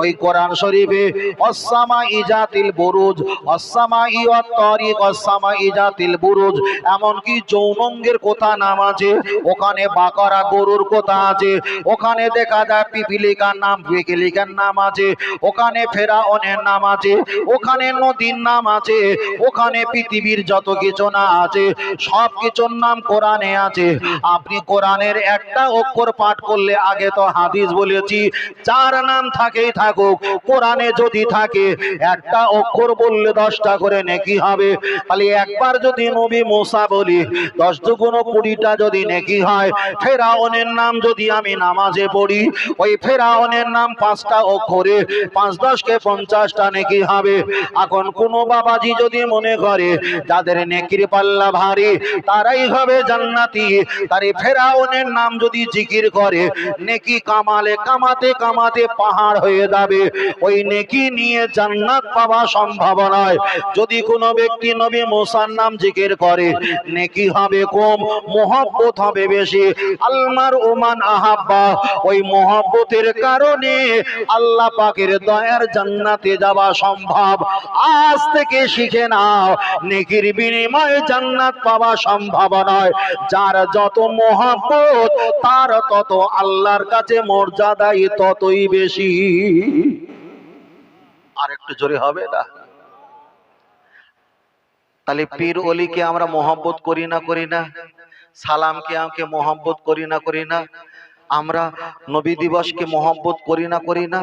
ওই কোরআন শরীফে অসসামাই জাতিল বুরুজ, অসসামাই ওয়াত তারিক, অসসামাই জাতিল বুরুজ, এমনকি যৌনঙ্গের কথা নাম আছে, ওখানে বাকারা গরুর কথা আছে, ওখানে দেখা যায় পিপিলিকার নাম, পিপিলিকার নাম আছে, ওখানে ফেরাউনের নাম আছে, ওখানে নদীর নাম আছে, ওখানে পৃথিবীর যত কিছু না আছে সব কিছুর নাম কোরআনে আছে। আপনি কোরআনের একটা অক্ষর পাঠ করলে, আগে তো হাদিস বলেছি যার নাম থাকেই থাকুক, কোরআনে যদি থাকে একটা অক্ষর বললে 10টা করে নেকি হবে। খালি একবার যদি নবী মুসা বলি 10 দুগুণ 20টা যদি নেকি হয়। ফেরাউনের নাম যদি আমি নামাজে পড়ি, ওই ফেরাউনের নাম 5টা অক্ষরে 5 10 কে 50টা নেকি হবে। এখন কোন বাবাজি যদি মনে করে যাদের নেকির পাল্লা ভারী তারাই হবে জান্নাতি, তারে ফেরাউনের নাম যদি জিকির করে নেকি কামালে কামাতে কামাতে পাহাড় হয়ে যাবে, ওই নেকি নিয়ে জান্নাত পাওয়া সম্ভব নয়। যদি কোনো ব্যক্তি নবী মুসার নাম জিকির করে নেকি হবে কম, মোহব্বত হবে বেশি। আলমার ওমান আহাব্বা, ওই মোহব্বতের কারণে আল্লাহ পাকের দয়ার জান্নাতে যাওয়া সম্ভব। আজ থেকে শিখে নাও নেকির বিনিময়ে জান্নাত পাওয়া সম্ভব নয়। যার যত মোহব্বত তার তত আল্লাহর কাছে মর্যাদাই ততই বেশি। আর একটু জোরে হবে না? তাহলে পীর ওলিকে আমরা মোহব্বত করি না করি না? সালামকে আমাকে মোহব্বত করি না করি না? আমরা নবী দিবসকে মোহব্বত করি না করি না?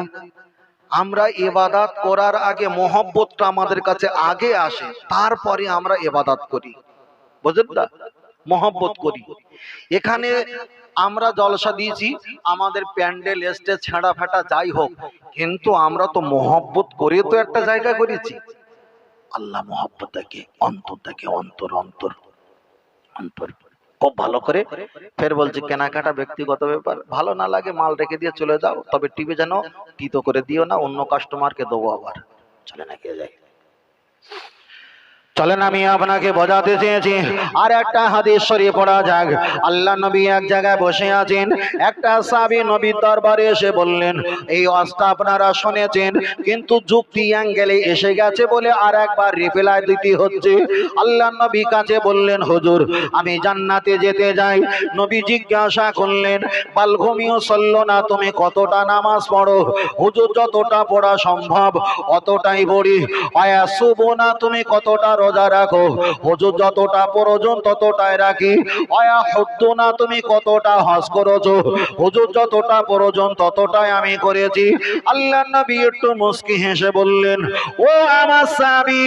আমরা ইবাদত করার আগে মোহব্বতটা আমাদের কাছে আগে আসে, তারপরে আমরা ইবাদত করি। বুঝলেন না? মোহব্বত করি। এখানে আমরা জলসা দিয়েছি, আমাদের প্যান্ডেল স্টেজ ছেঁড়া ফাটা যাই হোক, কিন্তু আমরা তো মোহব্বত করে তো একটা জায়গা করেছি। আল্লাহ মোহব্বত দেখে, অন্তর দেখে, অন্তর অন্তর অন্তর খুব ভালো করে। ফের বলছি কেনাকাটা ব্যক্তিগত ব্যাপার, ভালো না লাগে মাল রেখে দিয়ে চলে যাও, তবে টিভি যেন টিতো করে দিও না, অন্য কাস্টমারকে দেবো আবার। চলে না কে যায়? চলেন আমি আপনাকে বোঝাতে চেয়েছি। আর একটা হাদিস শরীফ পড়া যাক। আল্লাহ নবী এক জায়গায় বসে আছেন, একটা সাহাবী নবীর দরবারে এসে বললেন, এই ওয়াজটা আপনারা শুনেছেন কিন্তু যুক্তি অ্যাঙ্গেলে এসে গেছে বলে আর একবার রিপ্লাই দিতে হচ্ছে। আল্লাহ নবী কাছে বললেন, হুজুর আমি জান্নাতে যেতে যাই। নবী জিজ্ঞাসা করলেন, বাল ঘুমিও চললো না, তুমি কতটা নামাজ পড়ো? হুজুর যতটা পড়া সম্ভব অতটাই পড়ি। আয়া সুবনা, তুমি কতটা রোজা রাখো? হুজুর যতটা প্রয়োজন ততটাই রাখি। আয়া হুদ্দুনা, তুমি কতটা হজ করেছো? হুজুর যতটা প্রয়োজন ততটাই আমি করেছি। আল্লাহর নবী একটু মুস্কি হেসে বললেন, ও আমার সাহাবী,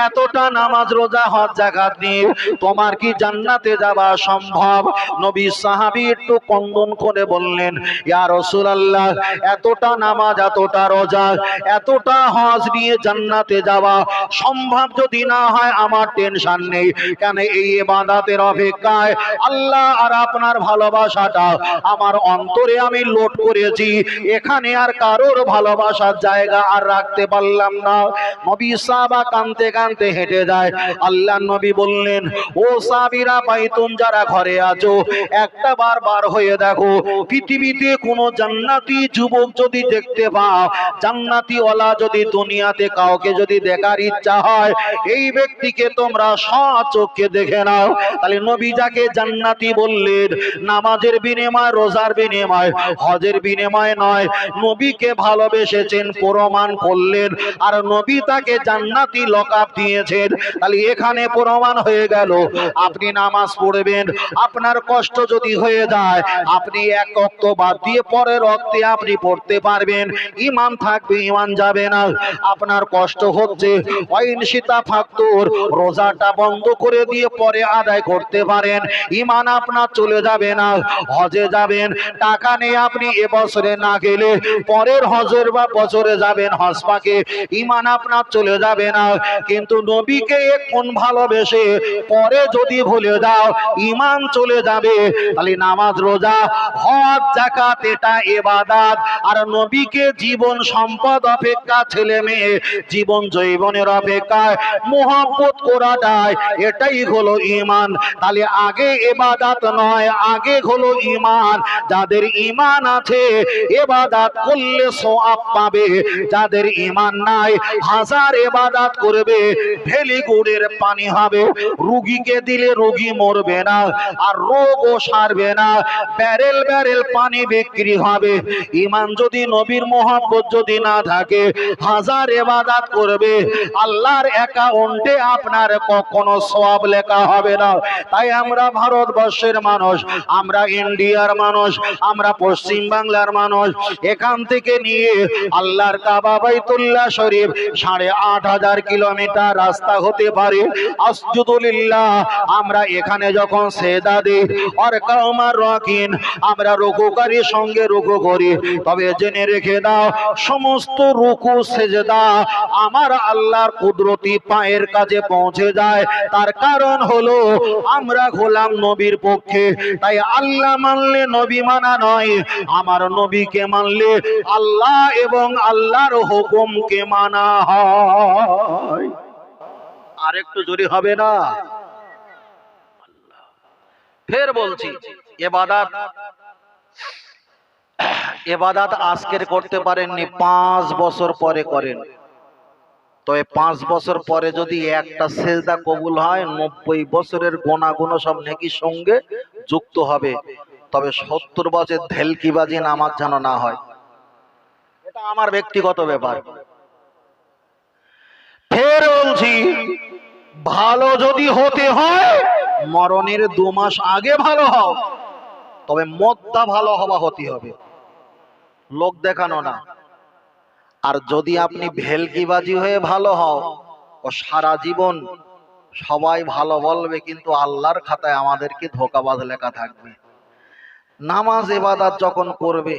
এতটা নামাজ রোজা হজ যাকাত নিয়ে তোমার কি জান্নাতে যাওয়া সম্ভব? নবী সাহাবী একটু কন্দন করে বললেন, ইয়া রাসূলুল্লাহ, এতটা নামাজ, এতটা রোজা, এতটা হজ নিয়ে জান্নাতে যাওয়া সম্ভব যদি না হয় আমার টেনশন নেই। কেন এই ইবাদতের অপেক্ষায় আল্লাহ আর আপনার ভালোবাসাটা আমার অন্তরে আমি লোড করেছি, এখানে আর কারোর ভালোবাসার জায়গা আর রাখতে পারলাম না। নবী সাহাবা কাঁদতে কাঁদতে হেঁটে যায়। আল্লাহ নবী বললেন, ও সাহাবীরা, বাইতুন যারা ঘরে আছো, একটা বার হয়ে দেখো, পৃথিবীতে কোন জান্নাতি যুবক যদি দেখতে পাও, জান্নাতি ওয়ালা যদি দুনিয়াতে কাউকে যদি দেখার ইচ্ছা হয়, এই ব্যক্তিকে তোমরা সচক্ষে দেখে নাও। তাহলে নবী যাকে জান্নাতি বললেন, নামাজের বিনিময়, রোজার বিনিময়, হজের বিনিময় নয়, নবীকে ভালোবেসেছেন প্রমাণ করলেন, আর নবী তাকে জান্নাতি লকাব দিয়েছেন। তাহলে এখানে প্রমাণ হয়ে গেল, আপনি নামাজ পড়বেন, আপনার কষ্ট যদি হয়ে যায় আপনি এক ওয়াক্ত বাদ দিয়ে পরের ওয়াক্তে আপনি পড়তে পারবেন, ঈমান থাকবে, ঈমান যাবে না। আপনার কষ্ট হচ্ছে, ওয়াইন সীতা ফাকতুর, রোজাটা বন্ধ করে দিয়ে পরে আদায় করতে পারেন, ঈমান আপনার চলে যাবে না। হজে যাবেন, টাকা নেই আপনি এবছরে না গেলে পরের হজের বা বছরে যাবেন হজ পাকে, ঈমান আপনার চলে যাবে না। কিন্তু নবীকে এখন ভালোবেসে পরে যদি ভুলে যাও ঈমান চলে যাবে। তাহলে নামাজ, রোজা, হজ, যাকাত এটা ইবাদত, আর নবীকে জীবন সম্পদ অপেক্ষা, ছেলে মেয়ে জীবন যৌবনের অপেক্ষায় মোহব্বত মহব্বত করাটাই এটাই হলো ঈমান। তাহলে আগে ইবাদত নয়, আগে হলো ঈমান। যাদের ঈমান আছে ইবাদত করলে সওয়াব পাবে, যাদের ঈমান নাই হাজার ইবাদত করবে ভেলি গুড়ের পানি হবে। রোগীকে দিলে রোগী মরবে না আর রোগও সারবে না, ব্যারেল ব্যারেল পানি বিক্রি হবে। ঈমান যদি নবীর মহব্বত যদি না থাকে হাজার ইবাদত করবে আল্লাহর অ্যাকাউন্টে আপনার কখনো সওয়াব লেখা হবে না। তাই আমরা ভারতবর্ষের মানুষ, আমরা ইন্ডিয়ার মানুষ, আমরা পশ্চিম বাংলার মানুষ, এখান থেকে নিয়ে আল্লাহর কাবা বাইতুল্লাহ শরীফ ৮,৫০০ কিলোমিটার রাস্তা হতে পারে। আসজুদুলিল্লাহ আমরা এখানে যখন সেজদা দিই আর কাউমার রাকিন আমরা রুকুকারীর সঙ্গে রুকু করি, তবে জেনে রেখে দাও সমস্ত রুকু সেজদা আমার আল্লাহর কুদরতি পায়ের কাছে পৌঁছে যায়। তার কারণ হলো আমরা গোলাম নবীর পক্ষে। তাই আল্লাহ মানলে নবী মানা নয়, আমার নবীকে মানলে আল্লাহ এবং আল্লাহর হুকুমকে মানা হয়। আর একটু জোরে হবে না? ফের বলছি, ইবাদত আজকের করতে পারেননি, 5 বছর পরে করেন। তবে 5 বছর পরে যদি একটা সেজদা কবুল হয় 90 বছরের গোনাগুনো সব নেকির সঙ্গে যুক্ত হবে। তবে 70 বছর ঢেলকিবাজি নামাজ যেন না হয়, এটা আমার ব্যক্তিগত ব্যাপার। ফের বলছি, ভালো যদি হতে হয় মরণের 2 মাস আগে ভালো হও, তবে মতটা ভালো হওয়া হতে হবে, লোক দেখানো না। আর যদি আপনি ভেলকিবাজি হয়ে ভালো হও ও সারা জীবন সবাই ভালো বলবে কিন্তু আল্লাহর খাতায় আমাদেরকে ধোঁকাবাজ লেখা থাকবে। নামাজ ইবাদত যখন করবে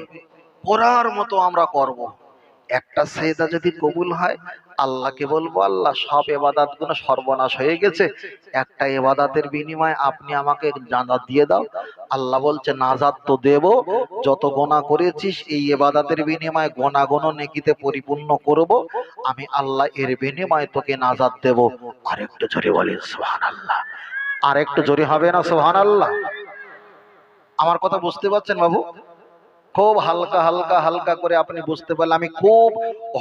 করার মতো আমরা করব। একটা সেজদা যদি কবুল হয় আল্লাহকে বলবো, আল্লাহ সব ইবাদত গুলো সর্বনাশ হয়ে গেছে, একটা ইবাদতের বিনিময়ে আপনি আমাকে জান্নাত দিয়ে দাও। আল্লাহ বলছে নাজাত তো দেব, যত গোনা করেছিস এই ইবাদতের বিনিময়ে গোনাগুলো নেকিতে পরিপূর্ণ করব, আমি আল্লাহ এর বিনিময়ে তোকে নাজাত দেব। আরেকটু জোরে বলেন সুবহানাল্লাহ। আরেকটু জোরে হবে না সুবহানাল্লাহ? আমার কথা বুঝতে পারছেন বাবু? খুব হালকা হালকা হালকা করে আপনি বুঝতে পারলে, আমি খুব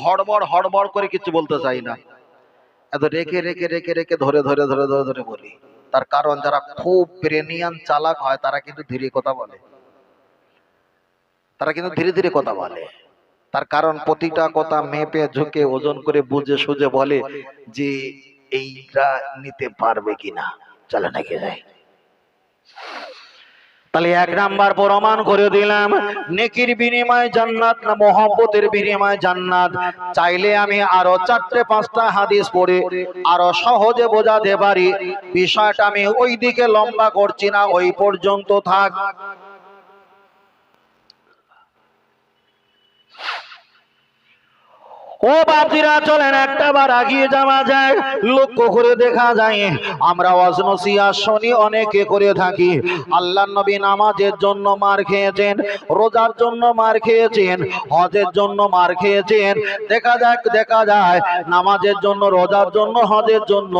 হড়বড় হড়বড় করে কিছু বলতে চাই না, এত রেখে রেখে রেখে রেখে ধরে ধরে ধরে ধরে ধরে বলি। তার কারণ যারা খুব ব্রেনিয়ান চালাক হয় তারা কিন্তু ধীরে কথা বলে, তারা কিন্তু ধীরে ধীরে কথা বলে। তার কারণ প্রতিটা কথা মেপে ঝুঁকে ওজন করে বুঝে সুঝে বলে যে এইটা নিতে পারবে কিনা, চলে নাকি যায়। তাহলে 1 নাম্বার প্রমাণ করে দিলাম, নেকির বিনিময়ে জান্নাত না মহব্বতের বিনিময়ে জান্নাত। চাইলে আমি আরো 4-5টা হাদিস পড়ে আরো সহজে বোঝাতে পারি। বিষয়টা আমি ওই দিকে লম্বা করছি না, ওই পর্যন্ত থাক। ও বাপজিরা চলেন একটা বার আগিয়ে যাওয়া যায়। লক্ষ্য করে দেখা যায় আমরা ওয়াজ নসিহত শুনি অনেকে করে থাকি। আল্লাহর নবী নামাজের জন্য মার খেয়েছেন, রোজার জন্য মার খেয়েছেন, হজের জন্য মার খেয়েছেন। দেখা যায় নামাজের জন্য, রোজার জন্য, হজের জন্য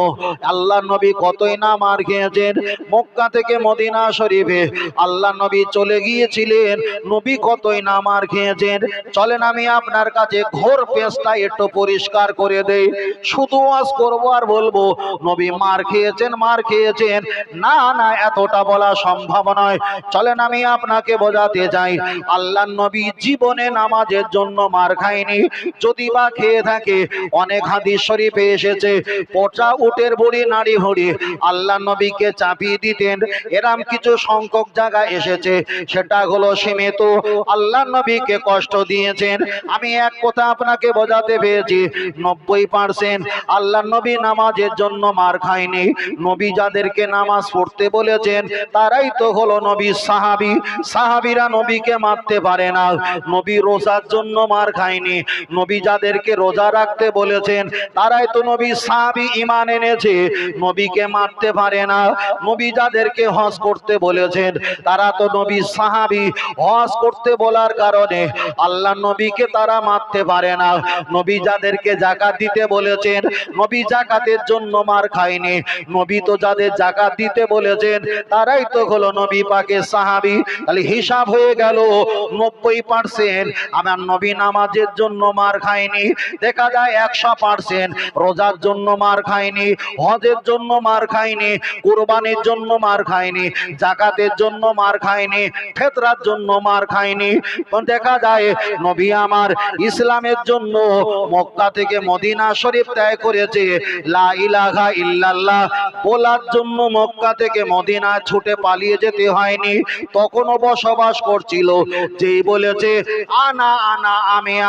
আল্লাহর নবী কতই না মার খেয়েছেন। মক্কা থেকে মদিনা শরীফে আল্লাহর নবী চলে গিয়েছিলেন, নবী কতই না মার খেয়েছেন। চলেন আমি আপনার কাছে ঘোর পেশটা একটু পরিষ্কার করে দেই। শুধু ওয়াজ করবো আর বলবো নবী মার খেয়েছেন মার খেয়েছেন, না না, এতটা বলা সম্ভব নয়। চলেন আমি আপনাকে বোঝাতে চাই, আল্লাহর নবী জীবনে নামাজের জন্য মার খায়নি। যদি বা খেয়ে থাকে, অনেক হাদিস শরীফে এসেছে পচা উটের বড়ি নাড়ি ভড়ি আল্লাহর নবীকে চাপিয়ে দিতেন। এরম কিছু সংখ্যক জায়গা এসেছে, সেটা হলো সীমিত। আল্লাহর নবীকে কষ্ট দিয়েছেন। আমি এক কথা আপনাকে বোঝাতে পেরেছি, 90% আল্লাহর নবী নামাজের জন্য মার খায়নি। নবী যাদেরকে নামাজ পড়তে বলেছেন তারাই তো হলো নবীর সাহাবী। সাহাবীরা নবীকে মারতে পারে না। নবী রোজার জন্য মার খায়নি। নবী যাদেরকে রোজা রাখতে বলেছেন তারাই তো নবীর সাহাবী, ঈমান এনেছে, নবীকে মারতে পারে না। নবী যাদেরকে হজ করতে বলেছেন তারা তো নবীর সাহাবী, হজ করতে বলার কারণে আল্লাহর নবীকে তারা মারতে পারে না। নবী যাদেরকে জাকাত দিতে বলেছেন, নবী জাকাতের জন্য মার খায়নি। নবী তো যাদের জাকাত দিতে বলেছেন তারাই তো হলো নবী পাকের সাহাবী। তাহলে হিসাব হয়ে গেল 90%। আমার নবী নামাজের জন্য মার খায়নি, দেখা যায় 100%। রোজার জন্য মার খায়নি, হজের জন্য মার খায়নি, কুরবানির জন্য মার খায়নি, জাকাতের জন্য মার খায়নি, ফিতরার জন্য মার খায়নি। দেখা যায় নবী আমার ইসলামের জন্য মক্কা থেকে মদিনা শরীফ ত্যাগ করেছে। লা ইলাহা ইল্লাল্লাহ বলার জন্য মক্কা থেকে মদিনা ছুটে পালিয়ে যেতে হয়নি, তখনও বসবাস করছিল। যেই বলেছে আনা আনা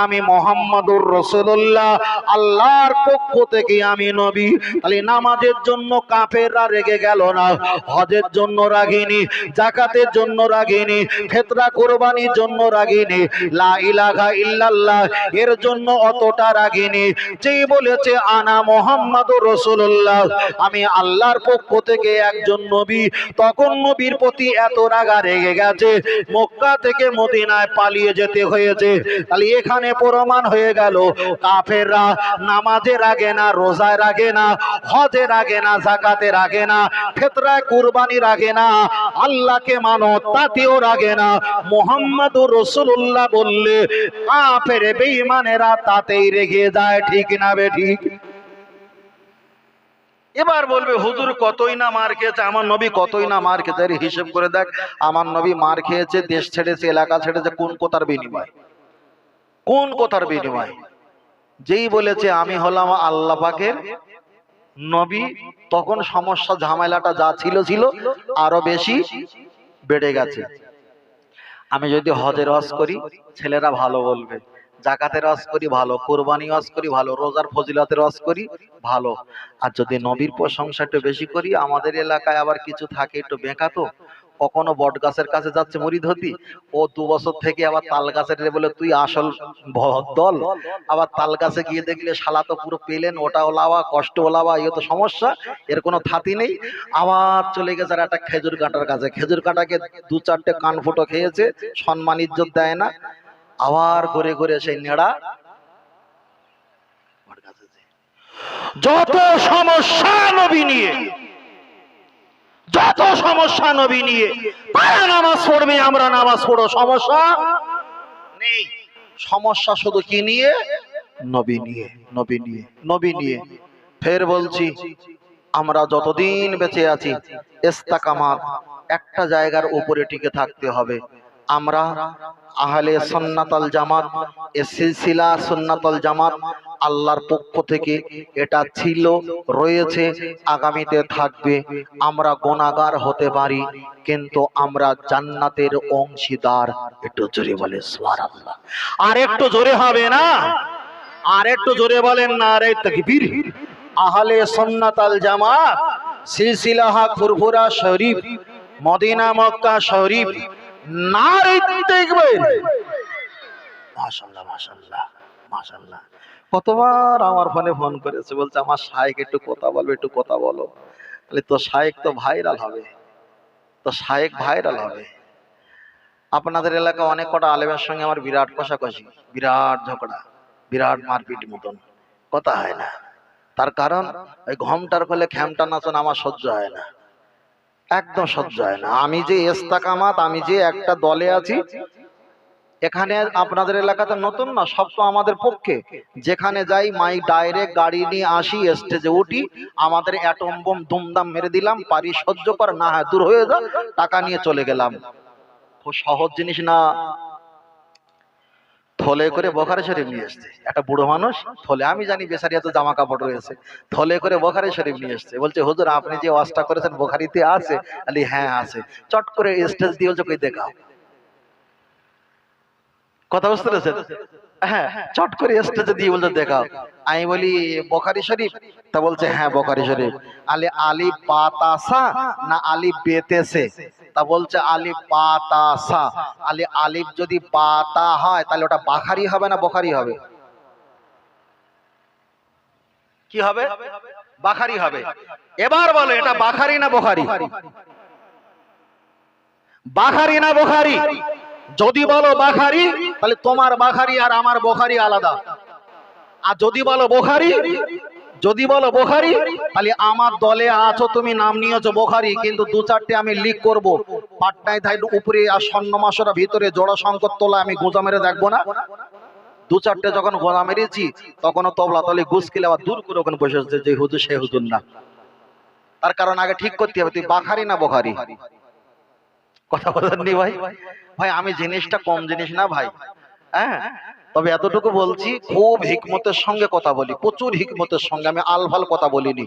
আমি মুহাম্মাদুর রাসূলুল্লাহ, আল্লাহর পক্ষ থেকে আমি নবী, তাহলে নামাজের জন্য কাফেররা রেগে গেল না, হজের জন্য রাগিনি, জাকাতের জন্য রাগিনি, ফিতরা কুরবানির জন্য রাগিনি, লা ইলাহা ইল্লাল্লাহ এর জন্য অতটা রাগিনি। যেই বলেছে আনা মুহাম্মাদুর রাসূলুল্লাহ, আমি আল্লাহর পক্ষ থেকে একজন নবী, তখন নবীর প্রতি এত রাগা রেগে গেছে মক্কা থেকে মদিনায় পালিয়ে যেতে হয়েছে। তাহলে এখানে প্রমাণ হয়ে গেল কাফেররা নামাজে রাগে না, রোজায় রাগে না, হজে রাগে না, জাকাতে রাগে না, ফিতরা কুরবানি রাগে না, আল্লাহকে মানো তাতেও রাগে না। মুহাম্মাদুর রাসূলুল্লাহ বললে কাফের বেঈমানেরা তাতেই রেগে যায়। ঠিক না বে ঠিক? এবার বলবে হুজুর কতই না মার খেয়েছে, আমার নবী কতই না মার খেয়েছে। হিসেব করে দেখ, আমার নবী মার খেয়েছে, দেশ ছেড়েছে, এলাকা ছেড়েছে, কোন কথার বিনিময়? কোন কথার বিনিময়? যেই বলেছে আমি হলাম আল্লাহ পাকের নবী, তখন সমস্যা ঝামেলাটা যা ছিল আরো বেশি বেড়ে গেছে। আমি যদি হজের ওয়াজ করি ছেলেরা ভালো বলবে, জাকাতের ওয়াজ করি ভালো, কুরবানি ওয়াজ করি ভালো, রোজার ফজিলতের ওয়াজ করি ভালো। আর যদি নবীর প্রশংসা একটু বেশি করি, আমাদের এলাকায় আবার কিছু থাকে একটু বেঁকা, তো কখনো বট গাছের কাছে যাচ্ছে মুরিদ হতি, ও 2 বছর থেকে আবার তাল গাছের বলে তুই আসল দল, আবার তাল গাছে গিয়ে দেখলে শালা তো পুরো পেলেন, ওটা ওলাওয়া কষ্ট ওলাওয়া, ইয়ে তো সমস্যা, এর কোনো থাতি নেই। আবার চলে গেছে আর একটা খেজুর কাঁটার কাছে, খেজুর কাঁটাকে 2-4টে কান ফুটো খেয়েছে, সম্মান ইজ্জত দেয় না। আবার ঘুরে ঘুরে সেই নেড়া যত সমস্যা নবী নিয়ে, যত সমস্যা নবী নিয়ে, তারা নামাজ পড়বে, আমরা নামাজ পড়ো, সমস্যা নেই। সমস্যা শুধু কি নিয়ে? নবী নিয়ে, নবী নিয়ে, নবী নিয়ে। ফের বলছি, আমরা যতদিন বেঁচে আছি ইস্তেকামাত, একটা জায়গার উপরে টিকে থাকতে হবে। আমরা আহলে সুন্নাত ওয়াল জামাত, এই সিলসিলা সুন্নাত ওয়াল জামাত আল্লাহর পক্ষ থেকে এটা ছিল, রয়েছে, আগামীতে থাকবে। আমরা গুনাহগার হতে পারি, কিন্তু আমরা জান্নাতের অংশীদার। একটু জোরে বলে সুবহানাল্লাহ। আর একটু জোরে হবে না? আর একটু জোরে বলেন নারে তাকবীর। আহলে সুন্নাত ওয়াল জামাত সিলসিলাহ ফুরফুরা শরীফ, মদিনা মক্কা শরীফ, নারে তাকবীর। মাশাআল্লাহ মাশাআল্লাহ মাশাআল্লাহ। কতবার আমার ফোন করেছে, বলছে আমার শায়েখ একটু কথা বলবে, একটু কথা বলো। তাহলে তো শায়েখ তো ভাইরাল হবে, তো শায়েখ ভাইরাল হবে। আপনাদের এলাকা অনেক কটা আলেমের সঙ্গে আমার বিরাট কষাকষি, বিরাট ঝগড়া, বিরাট মারপিট মতন, কথা হয় না। তার কারণ ওই ঘমটার ফলে খ্যামটা নাচন আমার সহ্য হয় না, একদম সহ্য হয় না। আমি যে ইস্তেকামাত, আমি যে একটা দলে আছি, এখানে আপনাদের এলাকাতে নতুন না, সব তো আমাদের পক্ষে। যেখানে যাই মাই ডাইরেক্ট গাড়ি নিয়ে আসি, স্টেজে উঠি, আমাদের অ্যাটম বোম দুমদাম মেরে দিলাম, পারি সহ্য কর, না হয় দূর হয়ে যা, টাকা নিয়ে চলে গেলাম। খুব সহজ জিনিস না। থলে করে বোখারি শরীফ নিয়ে এসছে একটা বুড়ো মানুষ, থলে, আমি জানি বেচারি এত জামা কাপড় রয়েছে, থলে করে বোখারি শরীফ নিয়ে এসছে। বলছে হুজুর আপনি যে ওয়াজটা করেছেন বোখারিতে আছে? আলি হ্যাঁ আছে। চট করে স্টেজ দিয়ে বলছে কই দেখাও। কথা বুঝতে পেরেছেন? হ্যাঁ, চট করে স্টেজে দিয়ে বলতে দেখাও। আমি বলি বুখারী শরীফ? তা বলছে হ্যাঁ বুখারী শরীফ। আলি আলিফ বাতাসা না আলিফ বেতেছে? তা বলছে আলিফ বাতাসা। আলি আলিফ যদি বাতা হয় তাহলে ওটা বাখারি হবে না বুখারী হবে? কি হবে? বাখারি হবে। এবার বলো এটা বাখারি না বুখারী? বাখারি না বুখারী? যদি বলো বাখারি, তাহলে তোমার বাখারি আর আমার বুখারী আলাদা। আর যদি বলো বোখারি, যদি বলো বোখারি, তাহলে আমার দলে আছো, তুমি নাম নিয়েছো বোখারি, কিন্তু দু চারটে আমি লিক করব, পাটনায় থাই উপরে আর স্বর্ণমাসরা ভিতরে জোড়া সংকট তোলা, আমি গোজা মেরে দেখবো না? দু চারটে যখন গোজা মেরেছি তখনও তবলা তলে ঘুষ খেলে আবার দূর করে ওখানে বসে আসছে যে হুজুর সে হুজুর না। তার কারণ আগে ঠিক করতে হবে তুই বাখারি না বোখারি। কথা বলেননি ভাই? ভাই আমি জিনিসটা কম জিনিস না ভাই, হ্যাঁ, তবে এতটুকু বলছি খুব হিকমতের সঙ্গে কথা বলি, প্রচুর হিকমতের সঙ্গে, আমি আলফাল কথা বলিনি,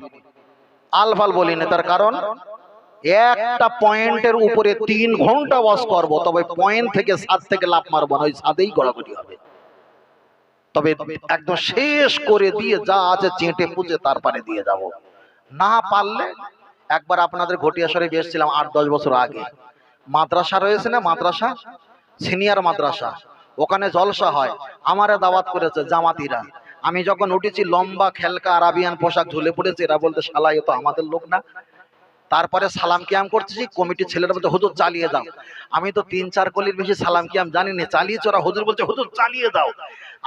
আলফাল বলিনি। তার কারণ একটা পয়েন্টের উপরে 3 ঘন্টা ওয়াজ করব, তবে পয়েন্ট থেকে ছাদ থেকে লাফ মারবো না, ওই ছাদেই গড়াগড়ি হবে। তবে একদম শেষ করে দিয়ে যা আছে চেটে পুজে তারপরে দিয়ে যাব। না পারলে একবার আপনাদের ঘটিয়া শরীফ এসেছিলাম 8-10 বছর আগে, মাদ্রাসা রয়েছে না, মাদ্রাসা সিনিয়র মাদ্রাসা, ওখানে জলসা হয়, আমারে দাওয়াত করেছে জামাতিরা। আমি যখন উঠেছি লম্বা খেলকা আরাবিয়ান পোশাক ঝুলে পড়েছে, এরা বলতে শালা এ তো আমাদের লোক না। তারপরে সালাম কিয়াম করতেছি, কমিটির ছেলেরা বলছে হুজুর চালিয়ে দাও। আমি তো 3-4 কলির বেশি সালাম কিয়াম জানি না, চালিয়েছে ওরা, হুজুর বলছে হুজুর চালিয়ে দাও।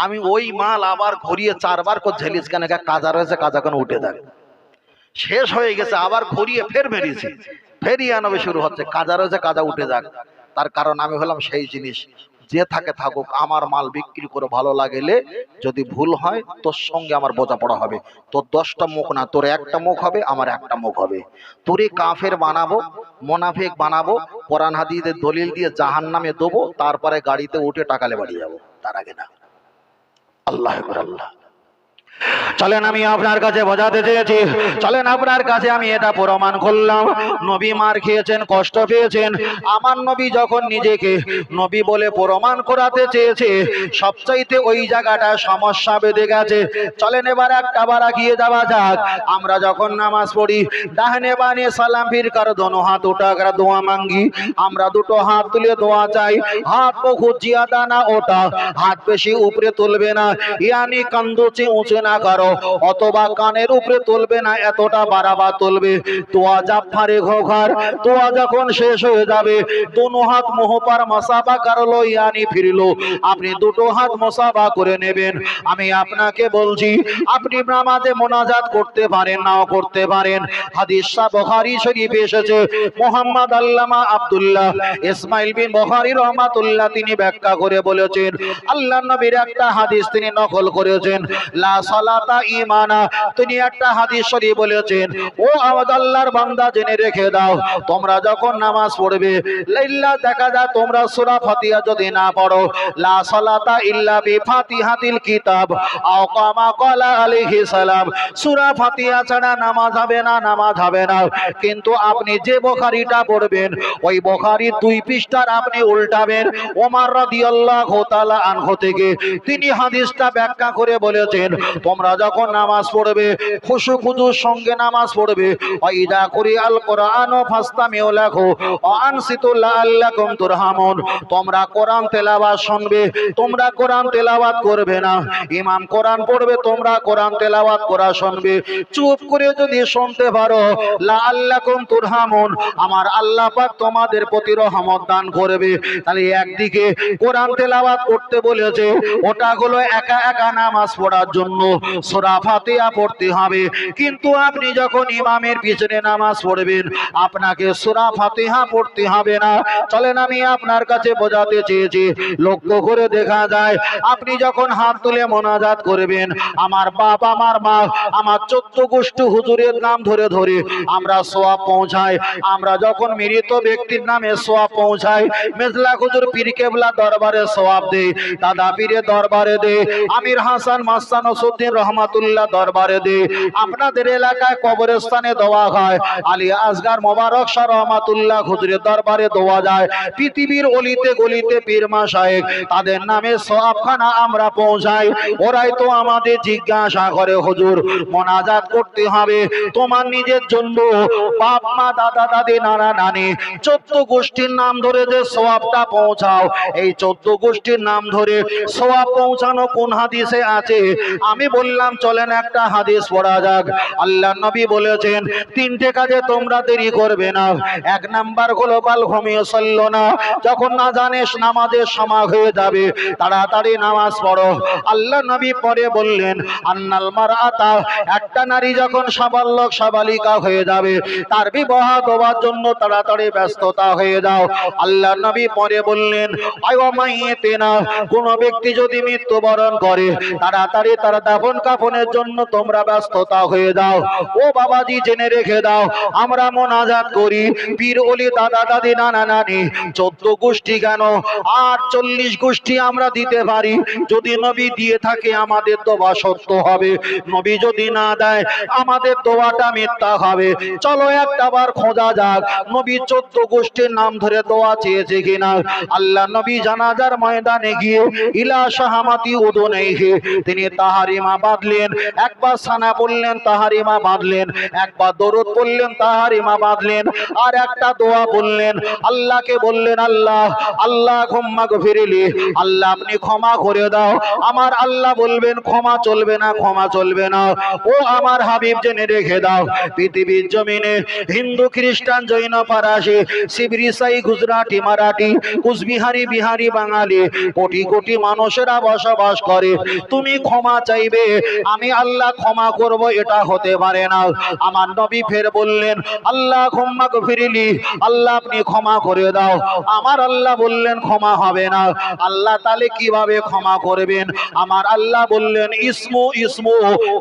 আমি ওই মাল আবার ঘুরিয়ে 4 বার করে ঝেলিস, কেন কাজা রয়েছে, কাজা কেন উঠে দেয়, শেষ হয়ে গেছে, আবার ঘুরিয়ে ফের বেরিয়েছি, ফেরিয়ে আনবে শুরু হচ্ছে, কাজা রয়েছে কাজা উঠে যাক। তার কারণ আমি হলাম সেই জিনিস, যে থাকে থাকুক, আমার মাল বিক্রি করে ভালো লাগলে, যদি ভুল হয় তোর সঙ্গে আমার বোঝাপড়া হবে, তোর 10টা মুখ না, তোর একটা মুখ হবে, আমার একটা মুখ হবে। তোরে কাফের বানাবো, মোনাফিক বানাবো, কোরআন হাদিসের দলিল দিয়ে জাহান্নামে দেবো, তারপরে গাড়িতে উঠে টাকালে বাড়ি যাবো, তার আগে না। আল্লাহ আকবার, আল্লাহ। চলেন আমি আপনার কাছে বোঝাতে চেয়েছি, চলেন আপনার কাছে আমি এটা প্রমাণ করলাম। নবী মার খেয়েছেন, কষ্ট পেয়েছেন, আমার নবী যখন নিজেকে নবী বলে প্রমাণ করাতে চেয়েছে, সবচাইতে ওই জায়গাটা সমস্যা বেঁধে গেছে। চলেন এবার একটা বার এগিয়ে যাওয়া যাক। আমরা যখন নামাজ পড়ি, ডানে বানে সালাম ফিরকার দোনো হাত উঠা করে দোয়া মাঙ্গি, আমরা দুটো হাত তুলে দোয়া চাই, হাত বহুত জিয়াদা না ওটা, হাত বেশি উপরে তুলবে না, ইয়ানি কান্দুচে উঁচে না করো, অথবা কানের উপরে তুলবে না, এতটা বাড়াবা তুলবে। তোয়া জাফারে ঘর, তোয়া যখন শেষ হয়ে যাবে, দোনো হাত মোহপার মাসাবা করলো, ইয়ানি ফিরলো, আপনি দুটো হাত মোসাবা করে নেবেন। আমি আপনাকে বলছি, আপনি নামাজে মোনাজাত করতে পারেন, নাও করতে পারেন। হাদিস বুখারী শরীফে এসেছে, মুহাম্মদ আল্লামা আব্দুল্লাহ ইসমাইল বিন বুখারী রহমাতুল্লাহ তিনি ব্যাখ্যা করে বলেছেন, আল্লাহর নবীর একটা হাদিস তিনি নকল করেছেন, লা সালাতা ঈমানা, তিনি একটা হাদিস শরীফ বলেছেন, ও আমাদের আল্লাহর বান্দা জেনে রেখে দাও, তোমরা যখন নামাজ পড়বে, লাইল্লা দেখা যায় তোমরা সূরা ফাতিহা যদি না পড়ো, লা সালাতা ইল্লা বিফাতিহাতিল কিতাব আও কামা ক্বালা আলাইহিস সালাম, সূরা ফাতিহা ছাড়া নামাজ হবে না, নামাজ হবে না। কিন্তু আপনি যে বুখারীটা পড়বেন, ওই বুখারীর 2 পৃষ্ঠার আপনি উল্টাবেন। ওমর রাদিয়াল্লাহু তাআলা আনহু থেকে তিনি হাদিসটা ব্যাখ্যা করে বলেছেন, তোমরা যখন নামাজ পড়বে, খুশু খুজুর সঙ্গে নামাজ পড়বে, ওয়াইদা কুরিআল কুরআন ফাসতামিউ লাহু ওয়া আনসিতু লাআল্লাকুম তুরহামুন, তোমরা কোরআন তেলাওয়াত শুনবে, তোমরা কোরআন তেলাওয়াত করবে না। ইমাম কোরআন পড়বে, তোমরা কোরআন তেলাওয়াত করা শুনবে, চুপ করে যদি শুনতে পারো, লাআল্লাকুম তুরহামুন, আমার আল্লাহ পাক তোমাদের প্রতি রহমত দান করবে। তাহলে একদিকে কোরআন তেলাওয়াত করতে বলেছে, ওটা হলো একা একা নামাজ পড়ার জন্য, সূরা ফাতিহা পড়তে হবে। কিন্তু আপনি যখন ইমামের পিছনে নামাজ পড়বেন, আপনাকে সূরা ফাতিহা পড়তে হবে না। চলেন আমি আপনার কাছে বোঝাতে চেয়েছি, লক্ষ্য করে দেখা যায়, আপনি যখন হাত তুলে মোনাজাত করবেন, আমার বাপ, আমার মা, আমার 14 গোষ্ঠী হুজুরের নাম ধরে ধরে আমরা সওয়াব পৌঁছাই। আমরা যখন মৃত ব্যক্তির নামে সওয়াব পৌঁছাই, মেজলা হুজুর পীর কেবলা দরবারে সওয়াব দেই, দাদা পীরের দরবারে দেই, আমির হাসান মাস্তান ওসুদ্দিন রহমাতুল্লাহ দরবারে দেই, আপনাদের এলাকায় কবরস্থানে দেওয়া হয়, আলী আসগার মোবারক শাহ রহমাতুল্লাহ হুজুরের দরবারে দেওয়া যায়, পৃথিবীর অলিতে গলিতে পীর মাশায়েখ তাদের নামে সওয়াবখানা আমরা পৌঁছাই। ওরাই তো আমাদের জিজ্ঞাসা করে, হুজুর মোনাজাত করতে হবে তোমার নিজের জন্য, বাপ মা দাদা দাদি নানা নানি 14 গোষ্ঠীর নাম ধরে যে সওয়াবটা পৌঁছাও, এই 14 গোষ্ঠীর নাম ধরে সওয়াব পৌঁছানো কোন হাদিসে আছে? আমি বললাম বললাম চলেন একটা হাদিস পড়া যাক। আল্লাহ নবী বলেছেন তিনটে কাজে তোমরা দেরি করবে না। এক নাম্বার হলো বাল ঘুমিয়ে চললো না, যখন না জানিস নামাজের সময় হয়ে যাবে তাড়াতাড়ি নামাজ পড়ো। আল্লাহ নবী পরে বললেন আন্নাল মারআতা, একটা নারী যখন সাবালক সাবালিকা হয়ে যাবে তার বিবাহ দেওয়ার জন্য তাড়াতাড়ি ব্যস্ততা হয়ে যাও। আল্লাহ নবী পরে বললেন আয়মাইয়েতেনা, কোন ব্যক্তি যদি মৃত্যুবরণ করে তাড়াতাড়ি তার দাফন কাফনের জন্য তোমরা ব্যস্ততা হয়ে যাও। ও বাবাজি জেনে রেখে দাও, আমরা মোনাজাত করি পীর ওলি দাদা দাদি নানা নানি 14 গোষ্ঠী কেন 48 গোষ্ঠী আমরা দিতে পারি। যদি নবী দিয়ে থাকে আমাদের দোয়া সত্য হবে, নবী যদি না দেয় আমাদের দোয়াটা মিথ্যা হবে। চলো একটাবার খোঁজা যাক নবী 14 গোষ্ঠীর নাম ধরে দোয়া চেয়েছে কিনা। আল্লাহ নবী জানাজার ময়দানে গিয়ে ইলা শাহামাতি উদুনাইহি তিনি তাহারিমা বাঁধলেন, একবার সানা বললেন তাহারিমা বাঁধলেন, একবার দরুদ বললেন তাহারিমা বাঁধলেন, আর একটা দোয়া বললেন। আল্লাহকে বললেন আল্লাহ আল্লাহুম্মা গফিরলি, আল্লাহ আপনি ক্ষমা করে দাও। আমার আল্লাহ বলবেন ক্ষমা চলবে না, ক্ষমা চলবে না। ও আমার হাবিব জেনে রেখে দাও, পৃথিবীর জমিনে হিন্দু খ্রিস্টান জৈন পারাসি শিখ ইসাই গুজরাটি মারাঠি কুচবিহারি বিহারি বাঙালি কোটি কোটি মানুষেরা বসবাস করে। তুমি ক্ষমা চাইবে আমি আল্লাহ ক্ষমা করব, এটা হতে পারে না। আমার নবী ফের বললেন আল্লাহুম্মা গফিরলি, আল্লাহ আপনি ক্ষমা করে দাও। আমার আল্লাহ বললেন ক্ষমা হবে না। আল্লাহ তাহলে কিভাবে ক্ষমা করবেন? আমার আল্লাহ বললেন ইসমু ইসমু,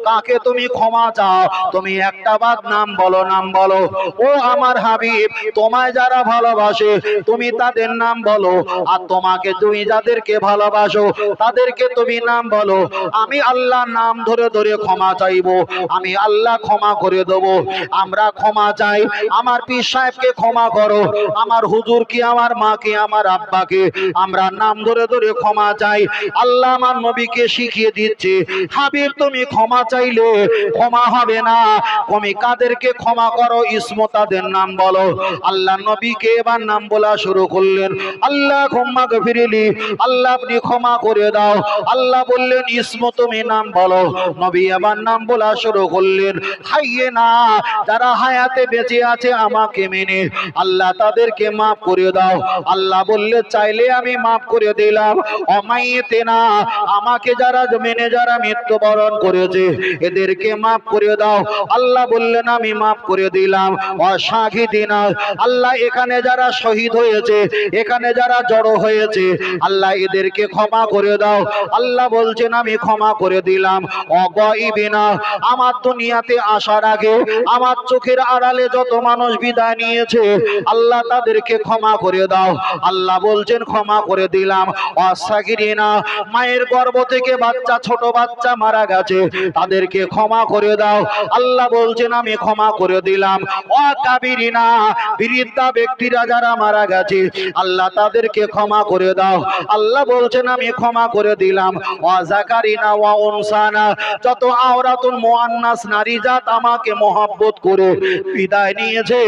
কাকে তুমি ক্ষমা চাও তুমি একটা বাদ নাম বলো, নাম বলো। ও আমার হাবিব তোমায় যারা ভালোবাসে তুমি তাদের নাম বলো, আর তোমাকে তুমি যাদেরকে ভালোবাসো তাদেরকে তুমি নাম বলো। আমি আল্লাহ নাম ধরে ধরে ক্ষমা চাইবো, আমি আল্লাহ ক্ষমা করে দেবো। আমরা ক্ষমা চাই, আমার পীর সাহেবকে ক্ষমা করো, আমার হুজুরকে, আমার মাকে, আমার আব্বাকে আমরা নাম ধরে ধরে ক্ষমা চাই। আল্লাহ আমার নবীকে শিখিয়ে দিচ্ছে হাবিব তুমি ক্ষমা চাইলে ক্ষমা হবে না, তুমি কাদেরকে ক্ষমা করো ইসমো তাদের নাম বলো। আল্লাহ নবীকে এবার নাম বলা শুরু করলেন আল্লাহুম্মা গফিরলি, আল্লাহ আপনি ক্ষমা করে দাও। আল্লাহ বললেন ইসমো তুমি নাম বলো। নবী এবার নাম বলা শুরু করলেন হাইয়ে না, যারা হায়াতে বেঁচে আছে আমাকে মেনে আল্লাহ তাদেরকে মাফ করে দাও। আল্লাহ বললে চাইলে আমি মাফ করে দিলাম। অমাইয়েতে না, আমাকে যারা মেনে যারা মৃত্যুবরণ করেছে এদেরকে মাফ করে দাও। আল্লাহ বললেন আমি মাফ করে দিলাম। অশাহিদিনা, আল্লাহ এখানে যারা শহীদ হয়েছে এখানে যারা জড়ো হয়েছে আল্লাহ এদেরকে ক্ষমা করে দাও। আল্লাহ বলছেন আমি ক্ষমা করে দিলাম। অগাইবিনা, আমার দুনিয়াতে আসার আগে আমার চোখের আড়ালে যত মানুষ বিদায় নিয়েছে আল্লাহ তাদেরকে ক্ষমা করে দাও। আল্লাহ বলছেন ক্ষমা করে দিলাম। অসাগিরিনা, মায়ের গর্ভ থেকে বাচ্চা ছোট বাচ্চা মারা গেছে তাদেরকে ক্ষমা করে দাও। আল্লাহ বলছেন আমি ক্ষমা করে দিলাম। অকাবিরিনা, বৃদ্ধা ব্যক্তিরা যারা মারা গেছে আল্লাহ তাদেরকে ক্ষমা করে দাও। আল্লাহ বলছেন আমি ক্ষমা করে দিলাম। ওয়াজাকারিনা ওয়া উনসানা, যত আওরাতুল মুআন্নাস নারী জাত আমাকে মহব্বত করে বিদায় নিয়েছে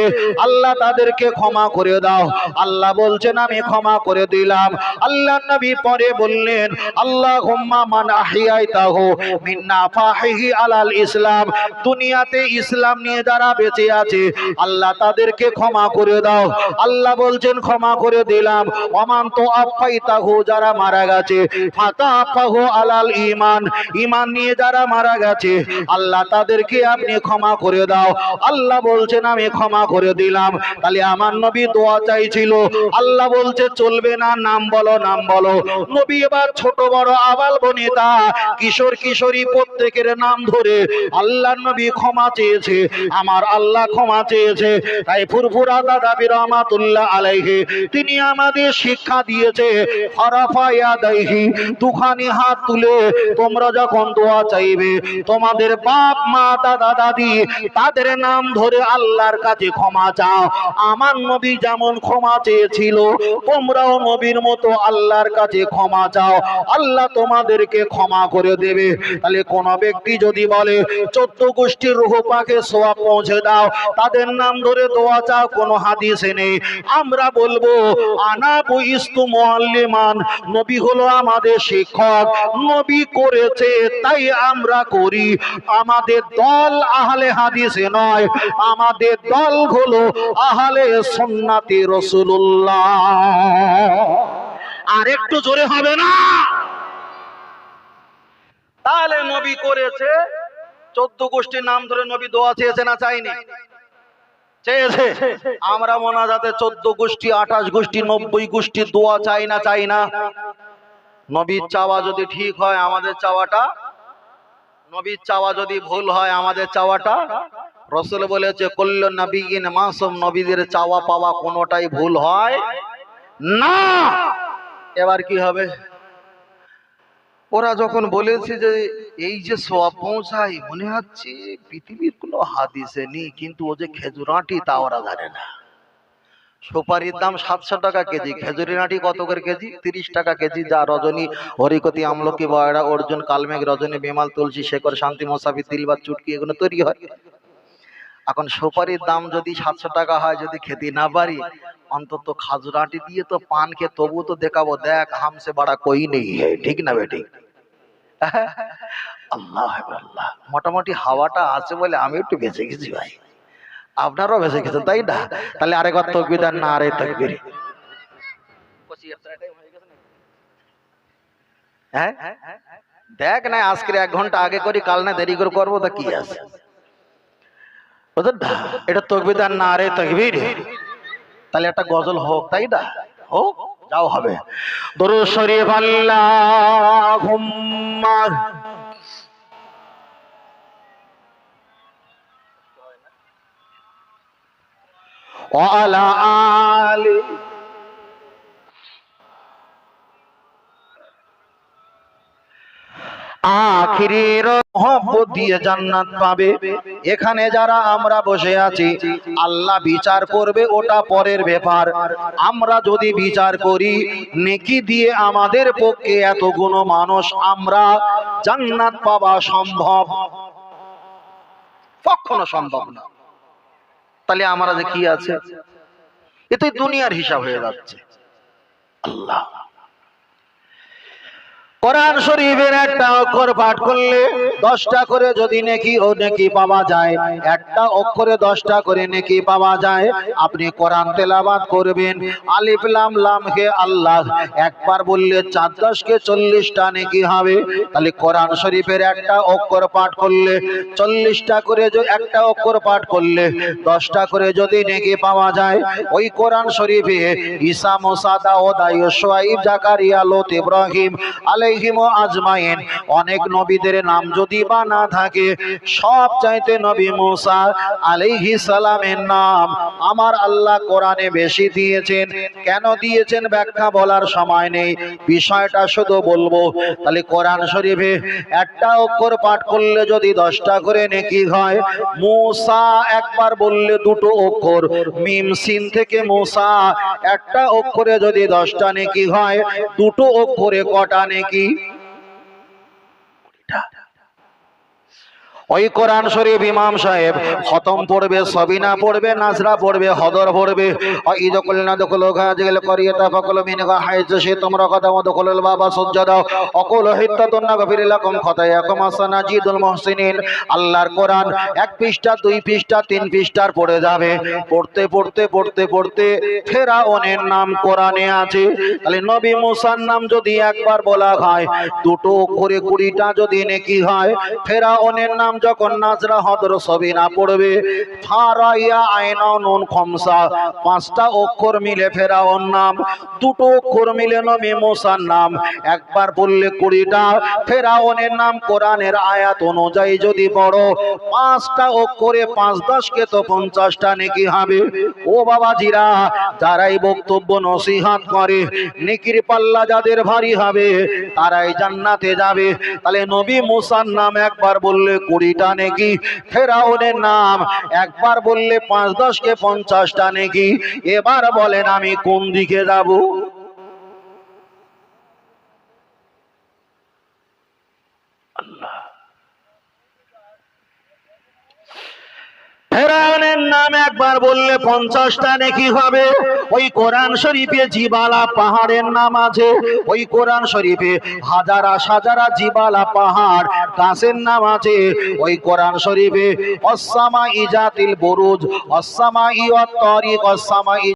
আল্লাহ তাদেরকে ক্ষমা করে দাও। আল্লাহ বলছেন আমি ক্ষমা করে দিলাম। আল্লাহ নবী পরে বললেন আল্লাহুম্মা মান আহিয়াইতাহু মিন নাফাহিহি আলাল ইসলাম, দুনিয়াতে ইসলাম নিয়ে যারা বেঁচে আছে আল্লাহ তাদেরকে ক্ষমা করে দাও। আল্লাহ বলছেন ক্ষমা করে দিলাম। ওমান তো আফাইতাহু, যারা মারা গেছে ফাতাফাহু আলাল ঈমান, ঈমান নিয়ে যারা মারা গেছে আল্লাহ তাদেরকে আপনি ক্ষমা করে দাও। আল্লাহ বলছেন আমি ক্ষমা করে দিলাম। তাহলে আমার নবী দোয়া চাইছিল, আল্লাহ বলছে চলবে না, নাম বলো, নাম বলো। নবী এবার ছোট বড় আবাল বনিতা কিশোর কিশোরী প্রত্যেকের নাম ধরে আল্লাহ নবী ক্ষমা চেয়েছে, আমার আল্লাহ ক্ষমা চেয়েছে। তাই ফুরফুরা দাদা রহমাতুল্লাহ আলাইহি তিনি আমাদের শিক্ষা দিয়েছে ফারাফা ইয়াদাইহি, দুখানি হাত তুলে তোমরা যখন দোয়া চাইবে তোমাদের বাপ মা দাদা দাদি তাদের নাম ধরে আল্লাহর কাছে ক্ষমা চাও। আমার নবী যেমন ক্ষমা চেয়েছিল তোমরাও নবীর মতো আল্লাহর কাছে ক্ষমা চাও, আল্লাহ তোমাদেরকে ক্ষমা করে দেবে। তাহলে কোন ব্যক্তি যদি বলে 14 গোষ্ঠীর রূহ পাকে সোয়াব পৌঁছে দাও, তাদের নাম ধরে দোয়া চাও, কোনো হাদিসে নেই। আমরা বলবো আনা বুইস্তু মুআল্লিমান, নবী হলো আমাদের শিক্ষক, নবী করেছে তাই আমরা করি, আমাদের দল আহলে হাদিসে নয়, আমাদের দল হলো আহলে সুন্নাতে রাসূলুল্লাহ। আর একটু জোরে হবে না? তাহলে নবী করেছে 14 গোষ্ঠীর নাম ধরে নবী দোয়া চেয়েছে না চাইনি? চেয়েছে। আমরা মোনাজাতে 14 গোষ্ঠী, 28 গোষ্ঠী, 90 গোষ্ঠীর দোয়া চাই না চাই না? নবীর চাওয়া যদি ঠিক হয় আমাদের চাওয়াটা, নবীর চাওয়া যদি ভুল হয় আমাদের চাওয়াটা, রাসূল বলেছে কুল্লু নবিয়্যিন মাসুম, নবীদের চাওয়া পাওয়া কোনোটাই ভুল হয় না। এবার কি হবে? ওরা যখন বলেছে যে এই যে সওয়াব পৌঁছায়, মনে হচ্ছে পৃথিবীর কোনো হাদিসে নেই, কিন্তু ও যে খেজুর আঁটি তা ওরা জানে না। সুপারির দাম 700 টাকা কেজি, খেজুরি আঁটি কত করে কেজি? 30 টাকা কেজি। যা রজনী, হরিকতি, আমলকি, বয়রা, অর্জুন, কালমেঘ, রজনী, বিমাল, তুলসী, শেকর, শান্তি, মোসাফি, তিলবাত, চুটকি এগুলো তৈরি হয়। এখন সুপারির দাম যদি 700 টাকা হয়, যদি খেতে না পারি, অন্তত খাজুর আঁটি দিয়ে তো পানকে তবু তো দেখাবো, দেখ হামসে বড়া কই নেই। ঠিক না বেটি? আল্লাহ আল্লাহ, মোটামুটি হাওয়াটা আছে বলে আমি একটু বেঁচে গেছি ভাই, আপনারাও বেঁচে গেছেন তাই না? তাহলে আরেকবার তাকবীর আর নারে তাকবীর। হ্যাঁ দেখ না, আজকে 1 ঘন্টা আগে করি, কাল না দেরি করে করবো, তা কি আছে? এটা তাকবীর আর নারে তাকবীর। তাহলে একটা গজল হোক, তাই না? হোক, যাও হবে। দরুদ শরীফ আল্লাহুম্মা ওয়া আলা আলি আখিরের মহব্বত দিয়ে জান্নাত পাবে। এখানে যারা আমরা বসে আছি, আল্লাহ বিচার করবে, ওটা পরের ব্যাপার। আমরা যদি বিচার করি নেকি দিয়ে আমাদের পক্ষে এতগুলো মানুষ, আমরা জান্নাত পাওয়া সম্ভব? কখনো সম্ভব না। তাহলে আমরা যে কি আছে, এতে দুনিয়ার হিসাব হয়ে যাচ্ছে। আল্লাহ কোরআন শরীফের একটা অক্ষর পাঠ করলে 10টা করে যদি নেকি ও নেকি পাওয়া যায়, একটা অক্ষরে 10টা করে নেকি পাওয়া যায়। আপনি কোরআন তেলাওয়াত করবেন, আলিফ লাম লাম হে আল্লাহ, একবার বললে 4 10 কে 40টা নেকি হবে। তাহলে কোরআন শরীফের একটা অক্ষর পাঠ করলে 40টা করে, একটা অক্ষর পাঠ করলে 10টা করে যদি নেকি পাওয়া যায়, ওই কোরআন শরীফে ঈসা, মুসা, দাউদ, আইয়ুব, শুআয়ব, জাকারিয়া, লূত, ইব্রাহিম আলাইহিম আজমাইন অনেক নবীদের নাম যদি বা না থাকে, সব চাইতে নবী মুসা আলাইহিস সালামের নাম আমার আল্লাহ কোরআনে বেশি দিয়েছেন। কেন দিয়েছেন ব্যাখ্যা বলার সময় নেই, বিষয়টা শুধু বলবো। তাহলে কোরআন শরীফে একটা অক্ষর পাঠ করলে যদি 10টা করে নেকি হয়, মুসা একবার বললে 2টো অক্ষর, মিম সিন থেকে মুসা, একটা অক্ষরে যদি 10টা নেকি হয়, 2টো অক্ষরে কটা নেকি? ওই কোরআন শরীফ ইমাম সাহেব খতম পড়বে, সবিনা পড়বে, নাজরা পড়বে, হদর পড়বে। ইদকুলনা দকুল গাজিল করিয়াতা ফাকুল মিনহা হাইজ সে তোমরা কদম দকুল বাবা সুজদা অকুল হিত্তাতুন গফির লাকুম খতায়াকুম আসানাজিদুল মুহসিনিন। আল্লাহর কোরআন 1 পৃষ্ঠা, 2 পৃষ্ঠা, 3 পৃষ্ঠার পড়ে যাবে। পড়তে পড়তে পড়তে পড়তে ফেরাউনের নাম কোরআনে আছে। তাহলে নবী মুসার নাম যদি একবার বলা হয়, 2টো করে 20টা যদি নেকি হয়। ফেরাউনের নাম যখন নাজরা, হদর, সবিনা পড়বে, ফারাইয়া, আইনা, নুন, খমসা, 5টা অক্ষর মিলে ফেরাউন নাম, 2টো অক্ষর মিলে নবী মুসার নাম। একবার বললে 20টা। ফেরাউনের নাম কোরআনের আয়াত অনুযায়ী যদি পড়ো, 5টা অক্ষরে 5 10 কে তো 50টা নেকি হবে। ও বাবাজিরা, যারাই বক্তব্য নসিহত করে, নেকির পাল্লা যাদের ভারী হবে, তারাই জান্নাতে যাবে। তাহলে নবী মুসার নাম একবার বললে 20টা নেকি, ফেরাউনের নাম একবার বললে 5 10 কে 50টা নেকি। এবার বলেন আমি কোন দিকে যাব? ফেরাউনের নাম একবার বললে 50টা নেকি হবে। ওই কোরআন শরীফে জিবালা পাহাড়ের নাম আছে, ওই কোরআন শরীফে হাজারা সাজারা জিবালা পাহাড় গাছের নাম আছে। ওই কোরআন শরীফে অসসামা ইজাতিল বুরুজ, অসসামা ইওয়াত তারিক, অসসামা